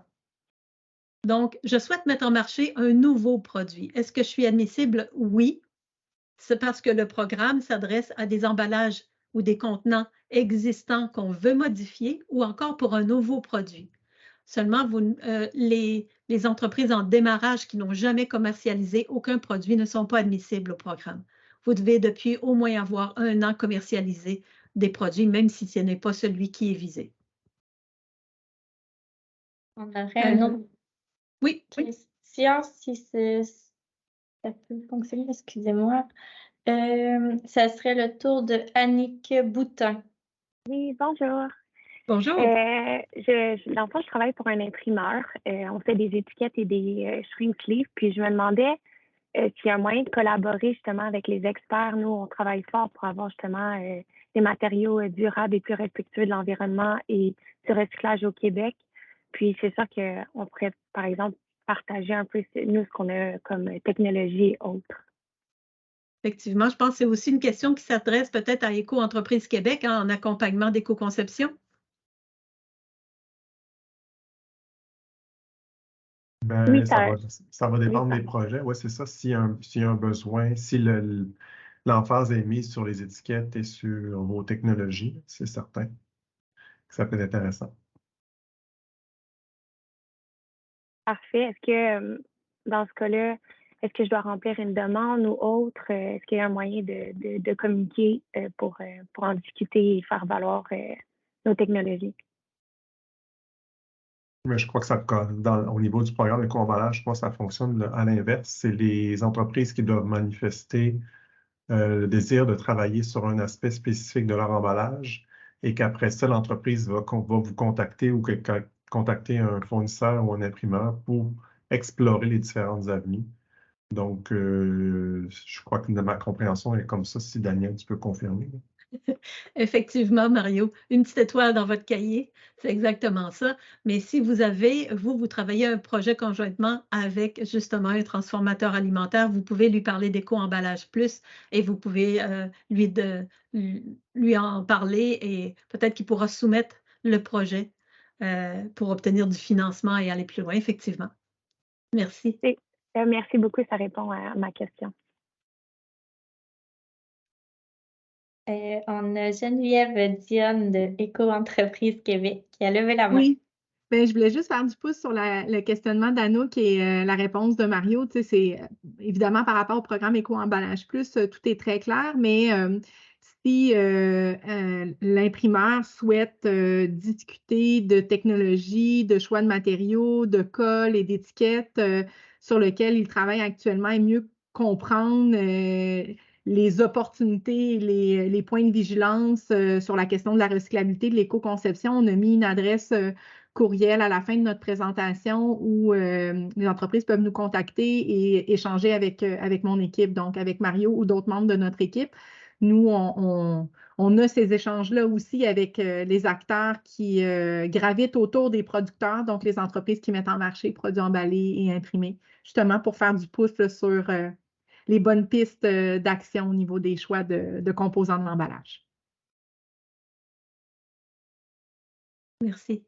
Donc, je souhaite mettre en marché un nouveau produit. Est-ce que je suis admissible? Oui. C'est parce que le programme s'adresse à des emballages ou des contenants existants qu'on veut modifier ou encore pour un nouveau produit. Seulement, les entreprises en démarrage qui n'ont jamais commercialisé aucun produit ne sont pas admissibles au programme. Vous devez depuis au moins avoir 1 an commercialisé des produits, même si ce n'est pas celui qui est visé. On aurait une autre Oui, question, si ça peut fonctionner, excusez-moi. Ça serait le tour de Annick Boutin. Oui, bonjour. Bonjour. Dans le fond, je travaille pour un imprimeur. On fait des étiquettes et des shrink sleeves. Puis je me demandais s'il y a un moyen de collaborer justement avec les experts. Nous, on travaille fort pour avoir justement des matériaux durables et plus respectueux de l'environnement et du recyclage au Québec. Puis c'est sûr qu'on pourrait, par exemple, partager un peu, nous, ce qu'on a comme technologie et autres. Effectivement, je pense que c'est aussi une question qui s'adresse peut-être à Éco-Entreprise Québec en accompagnement d'éco-conception. Ben, Oui, ça va dépendre oui, des projets. Oui, c'est ça. S'il y a un besoin, si l'emphase est mise sur les étiquettes et sur vos technologies, c'est certain que ça peut être intéressant. Parfait. Est-ce que dans ce cas-là, est-ce que je dois remplir une demande ou autre? Est-ce qu'il y a un moyen de communiquer pour en discuter et faire valoir nos technologies? Mais je crois que au niveau du programme éco-emballage, je crois que ça fonctionne à l'inverse. C'est les entreprises qui doivent manifester le désir de travailler sur un aspect spécifique de leur emballage et qu'après ça, l'entreprise va vous contacter ou contacter un fournisseur ou un imprimeur pour explorer les différentes avenues. Donc, je crois que ma compréhension est comme ça, si Daniel, tu peux confirmer. Effectivement, Mario, une petite étoile dans votre cahier, c'est exactement ça. Mais si vous travaillez un projet conjointement avec justement un transformateur alimentaire, vous pouvez lui parler d'Éco-Emballage Plus et vous pouvez lui en parler et peut-être qu'il pourra soumettre le projet pour obtenir du financement et aller plus loin, effectivement. Merci. Merci beaucoup, ça répond à ma question. On a Geneviève Dionne de Éco-Entreprise Québec qui a levé la main. Oui, ben, je voulais juste faire du pouce sur le questionnement d'Anouk et la réponse de Mario. Tu sais, c'est évidemment par rapport au programme Éco-Emballage Plus, tout est très clair, mais si l'imprimeur souhaite discuter de technologie, de choix de matériaux, de colle et d'étiquettes sur lesquels il travaille actuellement et mieux comprendre les opportunités et les points de vigilance sur la question de la recyclabilité, de l'éco-conception. On a mis une adresse courriel à la fin de notre présentation où les entreprises peuvent nous contacter et échanger avec mon équipe, donc avec Mario ou d'autres membres de notre équipe. Nous, on a ces échanges-là aussi avec les acteurs qui gravitent autour des producteurs, donc les entreprises qui mettent en marché produits emballés et imprimés, justement pour faire du pouce là, sur les bonnes pistes d'action au niveau des choix de composants de l'emballage. Merci.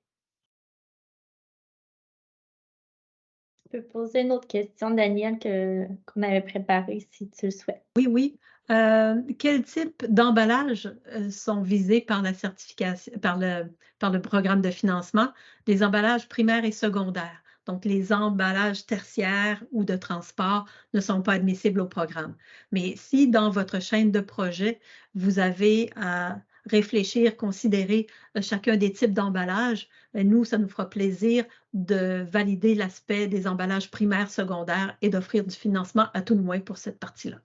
peux poser une autre question, Daniel, qu'on avait préparée, si tu le souhaites. Oui. Quel type d'emballage sont visés par la certification, par le programme de financement? Les emballages primaires et secondaires. Donc, les emballages tertiaires ou de transport ne sont pas admissibles au programme. Mais si dans votre chaîne de projet, vous avez à réfléchir, considérer chacun des types d'emballages, nous, ça nous fera plaisir de valider l'aspect des emballages primaires, secondaires et d'offrir du financement à tout le moins pour cette partie-là.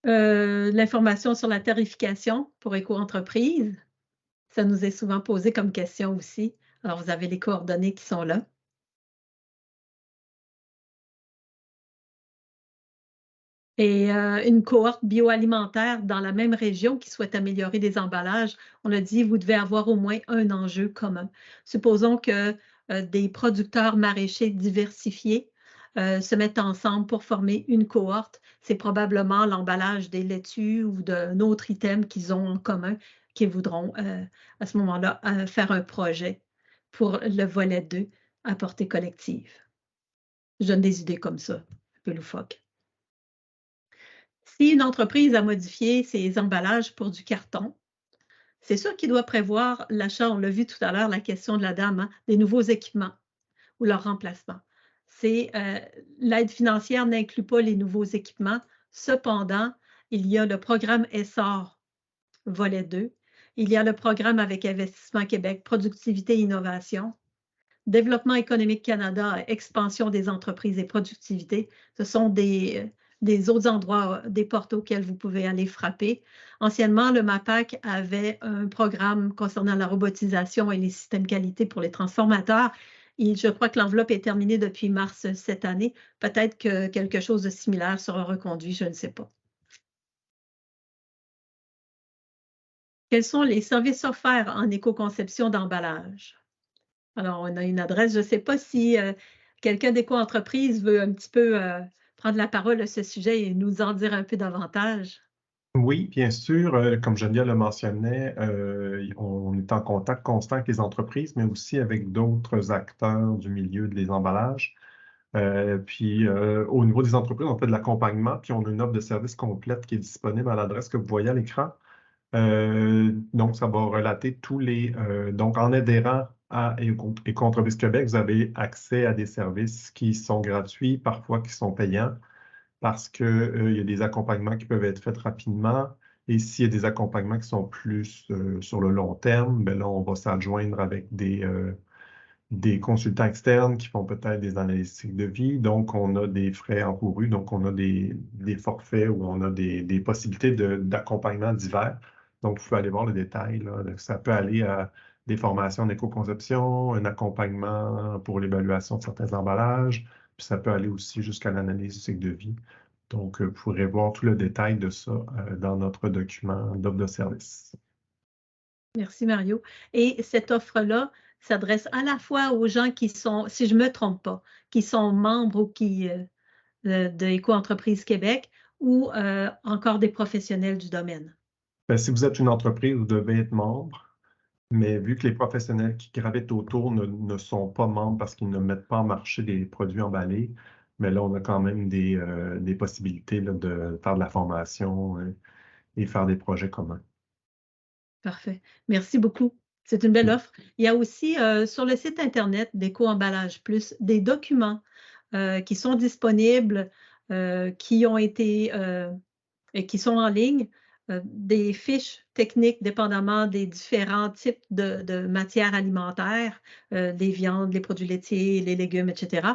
L'information sur la tarification pour éco-entreprise, ça nous est souvent posé comme question aussi. Alors, vous avez les coordonnées qui sont là. Et une cohorte bioalimentaire dans la même région qui souhaite améliorer des emballages, on a dit, vous devez avoir au moins un enjeu commun. Supposons que des producteurs maraîchers diversifiés se mettent ensemble pour former une cohorte. C'est probablement l'emballage des laitues ou d'un autre item qu'ils ont en commun qu'ils voudront à ce moment-là faire un projet pour le volet 2 à portée collective. Je donne des idées comme ça, un peu loufoque. Si une entreprise a modifié ses emballages pour du carton, c'est sûr qu'il doit prévoir l'achat, on l'a vu tout à l'heure, la question de la dame, hein, des nouveaux équipements ou leur remplacement. L'aide financière n'inclut pas les nouveaux équipements. Cependant, il y a le programme ESSOR, volet 2. Il y a le programme avec Investissement Québec, Productivité et Innovation. Développement économique Canada, expansion des entreprises et productivité. Ce sont des autres endroits, des portes auxquels vous pouvez aller frapper. Anciennement, le MAPAC avait un programme concernant la robotisation et les systèmes qualité pour les transformateurs. Et je crois que l'enveloppe est terminée depuis mars cette année. Peut-être que quelque chose de similaire sera reconduit, je ne sais pas. Quels sont les services offerts en éco-conception d'emballage? Alors, on a une adresse. Je ne sais pas si quelqu'un d'éco-entreprise veut un petit peu prendre la parole à ce sujet et nous en dire un peu davantage. Oui, bien sûr. Comme Geneviève le mentionnait, on est en contact constant avec les entreprises, mais aussi avec d'autres acteurs du milieu des emballages. Puis, au niveau des entreprises, on fait de l'accompagnement, puis on a une offre de service complète qui est disponible à l'adresse que vous voyez à l'écran. Donc, ça va relater tous les... donc, en adhérant à Éco-entreprise Québec, vous avez accès à des services qui sont gratuits, parfois qui sont payants, parce qu'il y a des accompagnements qui peuvent être faits rapidement. Et s'il y a des accompagnements qui sont plus sur le long terme, bien là, on va s'adjoindre avec des consultants externes qui font peut-être des analyses cycle de vie. Donc, on a des frais encourus, donc on a des forfaits où on a des possibilités d'accompagnement divers. Donc, vous pouvez aller voir le détail, là. Ça peut aller à des formations d'éco-conception, un accompagnement pour l'évaluation de certains emballages, puis ça peut aller aussi jusqu'à l'analyse du cycle de vie. Donc, vous pourrez voir tout le détail de ça dans notre document d'offre de service. Merci, Mario. Et cette offre-là s'adresse à la fois aux gens qui sont, si je ne me trompe pas, qui sont membres ou de Éco-entreprise Québec ou encore des professionnels du domaine. Bien, si vous êtes une entreprise, vous devez être membre. Mais vu que les professionnels qui gravitent autour ne sont pas membres parce qu'ils ne mettent pas en marché des produits emballés, mais là, on a quand même des possibilités là, de faire de la formation et faire des projets communs. Parfait. Merci beaucoup. C'est une belle offre. Il y a aussi sur le site Internet d'Éco-emballage Plus des documents qui sont disponibles, qui ont été et qui sont en ligne. Des fiches techniques dépendamment des différents types de matières alimentaires, les viandes, les produits laitiers, les légumes, etc.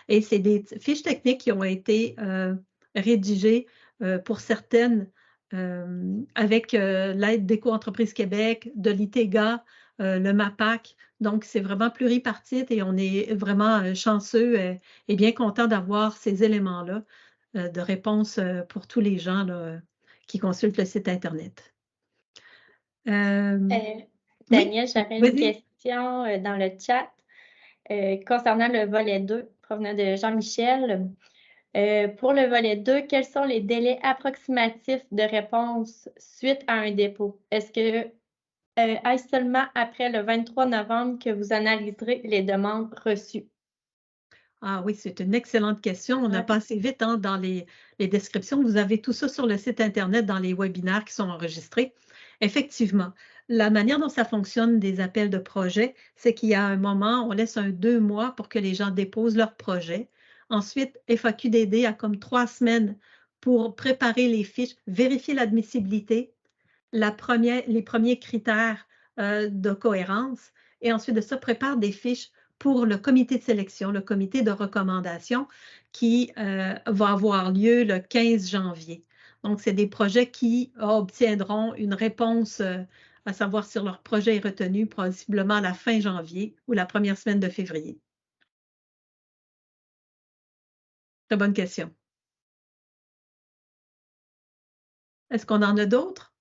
Et c'est des fiches techniques qui ont été rédigées pour certaines avec l'aide d'Éco-entreprise Québec, de l'ITEGA, le MAPAC. Donc, c'est vraiment pluripartite et on est vraiment chanceux et bien content d'avoir ces éléments-là de réponse pour tous les gens là, qui consultent le site Internet. Daniel, oui, j'avais une question dans le chat concernant le volet 2 provenant de Jean-Michel. Pour le volet 2, quels sont les délais approximatifs de réponse suite à un dépôt? Est-ce que est seulement après le 23 novembre que vous analyserez les demandes reçues? Ah oui, c'est une excellente question. On a passé vite hein, dans les descriptions. Vous avez tout ça sur le site Internet dans les webinaires qui sont enregistrés. Effectivement, la manière dont ça fonctionne des appels de projet, c'est qu'il y a un moment, on laisse 2 mois pour que les gens déposent leur projet. Ensuite, FAQ-DD a comme 3 semaines pour préparer les fiches, vérifier l'admissibilité, les premiers critères de cohérence, et ensuite de ça, prépare des fiches pour le comité de sélection, le comité de recommandation qui va avoir lieu le 15 janvier. Donc, c'est des projets qui obtiendront une réponse à savoir si leur projet est retenu possiblement à la fin janvier ou la première semaine de février. Très bonne question. Est-ce qu'on en a d'autres?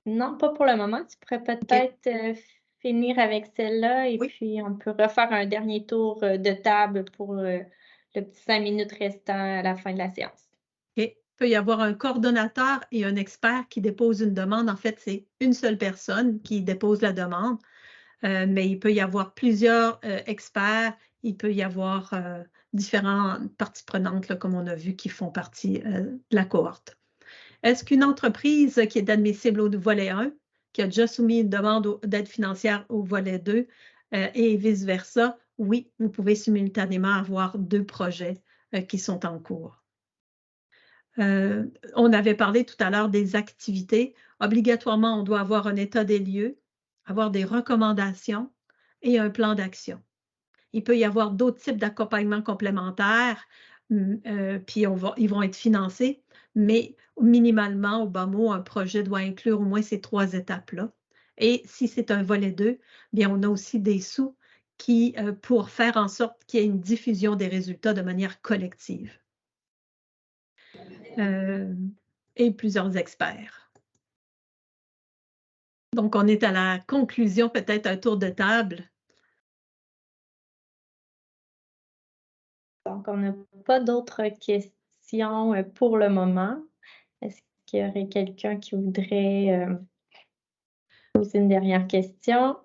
Non, pas pour le moment. Tu pourrais peut-être finir avec celle-là et puis on peut refaire un dernier tour de table pour le petit 5 minutes restant à la fin de la séance. OK. Il peut y avoir un coordonnateur et un expert qui déposent une demande. En fait, c'est une seule personne qui dépose la demande, mais il peut y avoir plusieurs experts. Il peut y avoir différentes parties prenantes, là, comme on a vu, qui font partie de la cohorte. Est-ce qu'une entreprise qui est admissible au volet 1, qui a déjà soumis une demande d'aide financière au volet 2 et vice-versa, oui, vous pouvez simultanément avoir 2 projets qui sont en cours. On avait parlé tout à l'heure des activités. Obligatoirement, on doit avoir un état des lieux, avoir des recommandations et un plan d'action. Il peut y avoir d'autres types d'accompagnement complémentaires, puis ils vont être financés, mais minimalement, au bas mot, un projet doit inclure au moins ces 3 étapes-là. Et si c'est un volet 2, bien, on a aussi des sous pour faire en sorte qu'il y ait une diffusion des résultats de manière collective. Et plusieurs experts. Donc, on est à la conclusion, peut-être un tour de table. Donc, on n'a pas d'autres questions pour le moment. Est-ce qu'il y aurait quelqu'un qui voudrait poser une dernière question?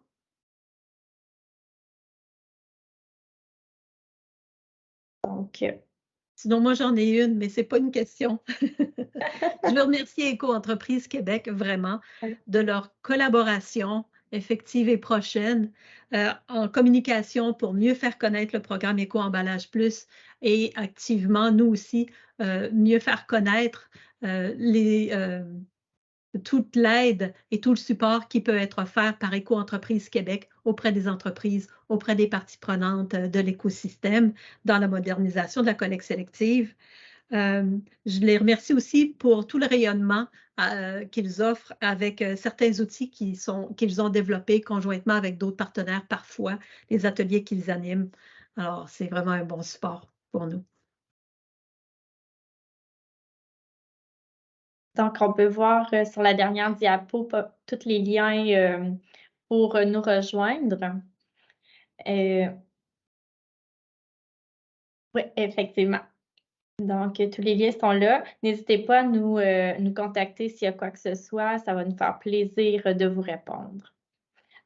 Donc, sinon, moi, j'en ai une, mais ce n'est pas une question. Je veux remercier Éco-Entreprise Québec, vraiment, de leur collaboration effective et prochaine en communication pour mieux faire connaître le programme Éco-Emballage Plus et activement, nous aussi, mieux faire connaître toute l'aide et tout le support qui peut être offert par Éco-Entreprise Québec auprès des entreprises, auprès des parties prenantes de l'écosystème dans la modernisation de la collecte sélective. Je les remercie aussi pour tout le rayonnement qu'ils offrent avec certains outils qu'ils ont développés conjointement avec d'autres partenaires, parfois les ateliers qu'ils animent. Alors, c'est vraiment un bon support pour nous. Donc, on peut voir sur la dernière diapo tous les liens pour nous rejoindre. Oui, effectivement. Donc, tous les liens sont là. N'hésitez pas à nous contacter s'il y a quoi que ce soit. Ça va nous faire plaisir de vous répondre.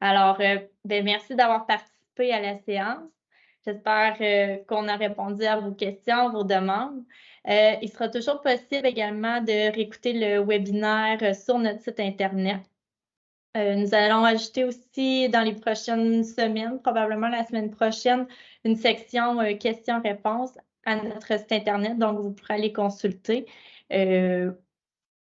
Alors, merci d'avoir participé à la séance. J'espère qu'on a répondu à vos questions, vos demandes. Il sera toujours possible également de réécouter le webinaire sur notre site Internet. Nous allons ajouter aussi dans les prochaines semaines, probablement la semaine prochaine, une section questions-réponses à notre site Internet, donc vous pourrez aller consulter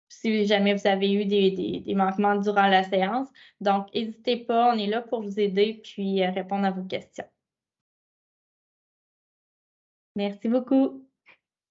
si jamais vous avez eu des manquements durant la séance. Donc, n'hésitez pas, on est là pour vous aider puis répondre à vos questions. Merci beaucoup.